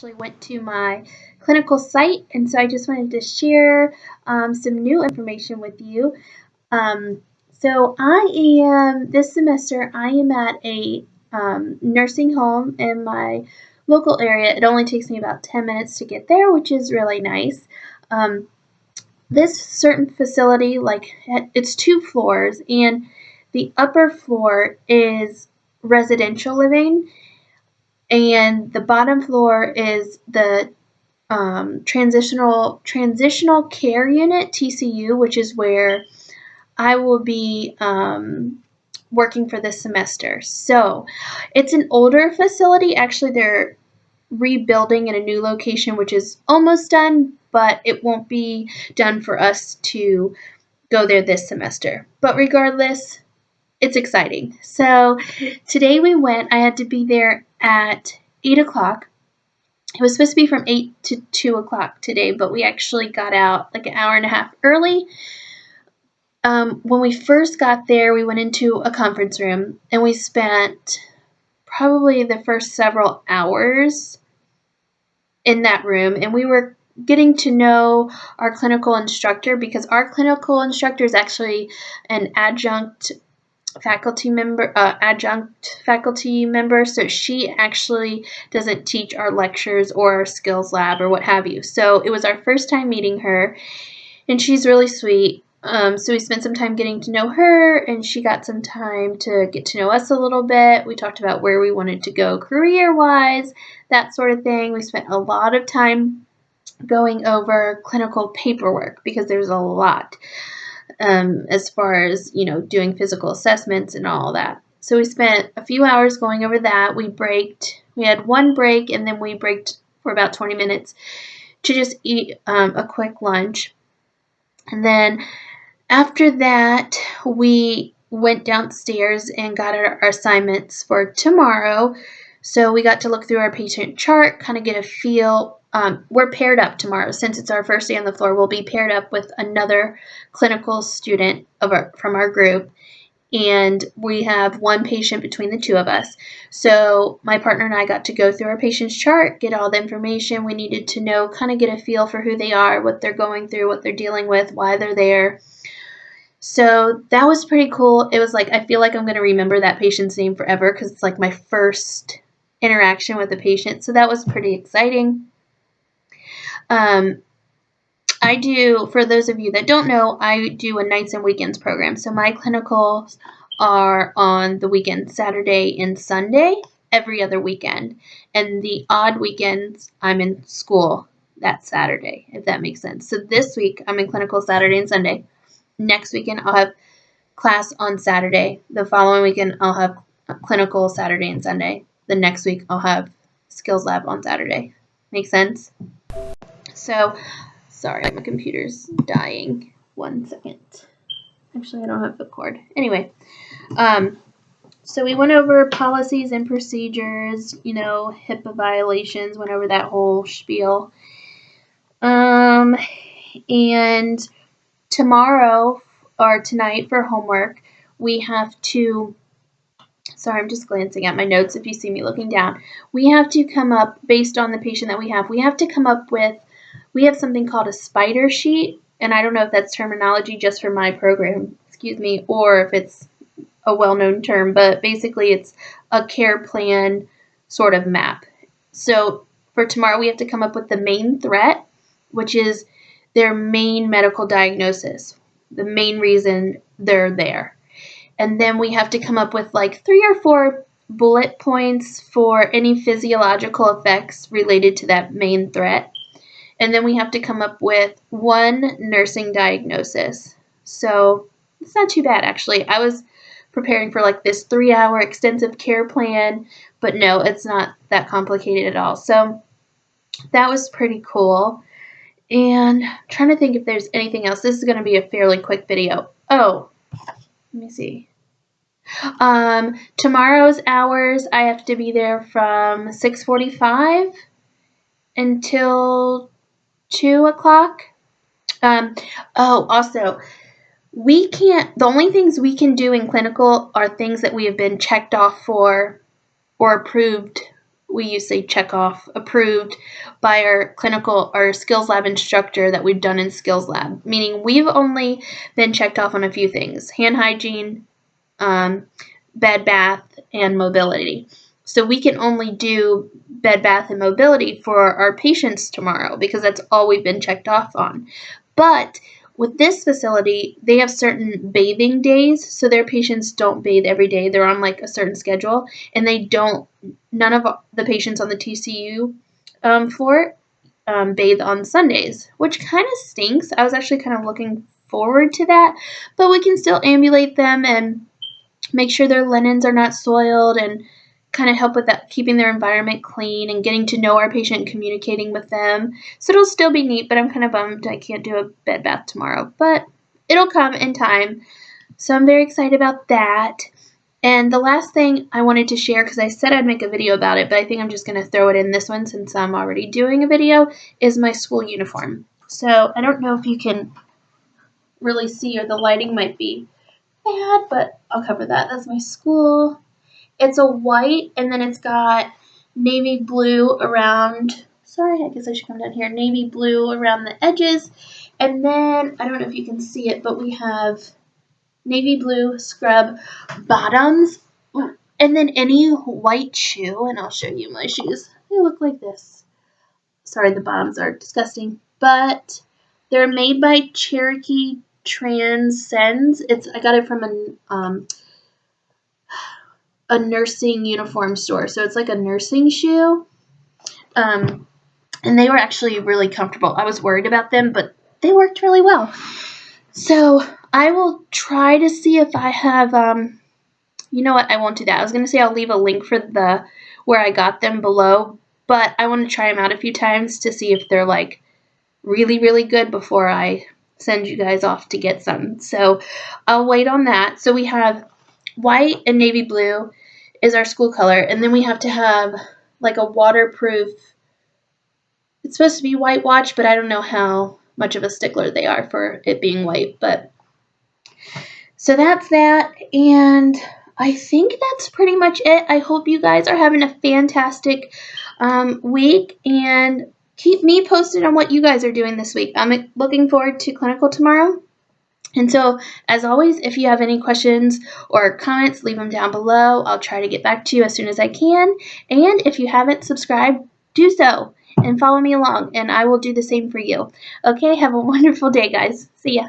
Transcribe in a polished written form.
actually went to my clinical site, and so I just wanted to share some new information with you. Um, this semester, I am at a nursing home in my local area. It only takes me about 10 minutes to get there, which is really nice. Um, this certain facility, it's 2 floors, and the upper floor is residential living, and the bottom floor is the transitional care unit (TCU), which is where I will be working for this semester. So it's an older facility. Actually, they're rebuilding in a new location, which is almost done, but it won't be done for us to go there this semester. But regardless, it's exciting. So today we went. I had to be there at 8 o'clock. It was supposed to be from 8 to 2 o'clock today, but we actually got out like an hour and a half early. When we first got there, we went into a conference room, and we spent probably the first several hours in that room, and we were getting to know our clinical instructor, because our clinical instructor is actually an adjunct faculty member, so she actually doesn't teach our lectures or our skills lab or what have you. So it was our first time meeting her, and she's really sweet. So we spent some time getting to know her, and she got some time to get to know us a little bit. We talked about where we wanted to go career-wise, that sort of thing. We spent a lot of time going over clinical paperwork, because there's a lot as far as, doing physical assessments and all that. So we spent a few hours going over that. We had one break, and then we braked for about 20 minutes to just eat a quick lunch. And then after that, we went downstairs and got our assignments for tomorrow. So we got to look through our patient chart, kind of get a feel. We're paired up tomorrow. Since it's our first day on the floor, we'll be paired up with another clinical student from our group, and we have one patient between the two of us. So my partner and I got to go through our patient's chart, get all the information we needed to know, kind of get a feel for who they are, what they're going through, what they're dealing with, why they're there. So that was pretty cool. It was like, I feel like I'm going to remember that patient's name forever, because it's like my first interaction with a patient. So that was pretty exciting. For those of you that don't know, I do a nights and weekends program. So my clinicals are on the weekend, Saturday and Sunday, every other weekend. And the odd weekends, I'm in school that Saturday, if that makes sense. So this week, I'm in clinical Saturday and Sunday. Next weekend, I'll have class on Saturday. The following weekend, I'll have clinical Saturday and Sunday. The next week, I'll have skills lab on Saturday. Make sense? So, sorry, my computer's dying. 1 second. Actually, I don't have the cord. Anyway, so we went over policies and procedures, HIPAA violations, went over that whole spiel. And tomorrow or tonight for homework, we have to, sorry, I'm just glancing at my notes if you see me looking down. We have to come up, based on the patient that we have to come up with, we have something called a spider sheet, and I don't know if that's terminology just for my program, or if it's a well-known term, but basically it's a care plan sort of map. So for tomorrow, we have to come up with the main threat, which is their main medical diagnosis, the main reason they're there. And then we have to come up with like 3 or 4 bullet points for any physiological effects related to that main threat. And then we have to come up with 1 nursing diagnosis. So it's not too bad, actually. I was preparing for like this 3-hour extensive care plan, but no, it's not that complicated at all. So that was pretty cool. And I'm trying to think if there's anything else. This is going to be a fairly quick video. Oh, let me see. Tomorrow's hours, I have to be there from 6:45 until 2 o'clock. Also, the only things we can do in clinical are things that we have been checked off for or approved we usually check off approved by our skills lab instructor that we've done in skills lab, meaning we've only been checked off on a few things: hand hygiene, bed bath, and mobility. So we can only do bed bath and mobility for our patients tomorrow because that's all we've been checked off on. But with this facility, they have certain bathing days, so their patients don't bathe every day. They're on like a certain schedule, and none of the patients on the TCU floor bathe on Sundays, which kind of stinks. I was actually kind of looking forward to that, but we can still ambulate them and make sure their linens are not soiled and kind of help with that, keeping their environment clean and getting to know our patient and communicating with them. So it'll still be neat, but I'm kind of bummed I can't do a bed bath tomorrow, but it'll come in time. So I'm very excited about that. And the last thing I wanted to share, because I said I'd make a video about it, but I think I'm just going to throw it in this one since I'm already doing a video, is my school uniform. So I don't know if you can really see, or the lighting might be bad, but I'll cover that. That's my school. It's a white, and then it's got navy blue around, sorry, I guess I should come down here, navy blue around the edges. And then, I don't know if you can see it, but we have navy blue scrub bottoms, and then any white shoe, and I'll show you my shoes. They look like this. Sorry, the bottoms are disgusting, but they're made by Cherokee Transcends. I got it from a nursing uniform store, so it's like a nursing shoe. And they were actually really comfortable. I was worried about them, but they worked really well. So I will try to see if I have, you know what, I won't do that. I was going to say I'll leave a link for where I got them below, but I want to try them out a few times to see if they're like really, really good before I send you guys off to get some. So I'll wait on that. So we have white and navy blue is our school color, and then we have to have like a waterproof, it's supposed to be white watch, but I don't know how much of a stickler they are for it being white. But so that's that, and I think that's pretty much it. I hope you guys are having a fantastic week, and keep me posted on what you guys are doing this week. I'm looking forward to clinical tomorrow. And so, as always, if you have any questions or comments, leave them down below. I'll try to get back to you as soon as I can. And if you haven't subscribed, do so and follow me along, and I will do the same for you. Okay, have a wonderful day, guys. See ya.